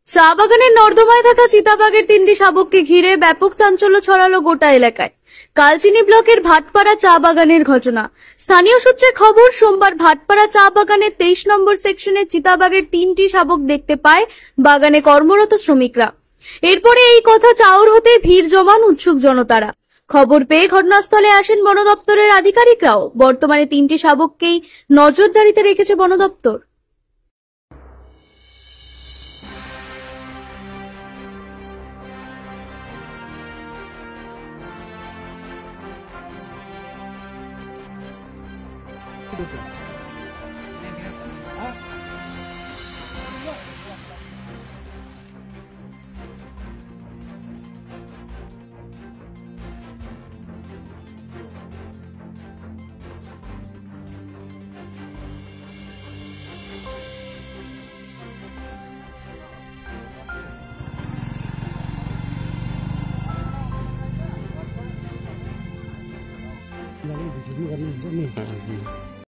চা বাগানের নর্দমায় থাকা চিতাবাঘের 3টি শাবককে ঘিরে ব্যাপক চাঞ্চল্য ছড়ালো গোটা এলাকায়। কালচিনি ব্লকের ভাটপাড়া চা বাগানের ঘটনা। স্থানীয় সূত্রে খবর, সোমবার ভাটপাড়া চা বাগানের 23 নম্বর সেকশনে চিতাবাঘের 3টি শাবক দেখতে পায় বাগানে কর্মরত শ্রমিকরা। এরপরে এই কথা চাউর হতে ভিড় জমান উৎসুক জনতারা। খবর পেয়ে ঘটনাস্থলে আসেন বন দপ্তরের আধিকারিকরাও। বর্তমানে 3টি শাবককেই নজরদারিতে রেখেছে বন দপ্তর। Lalu di sini kami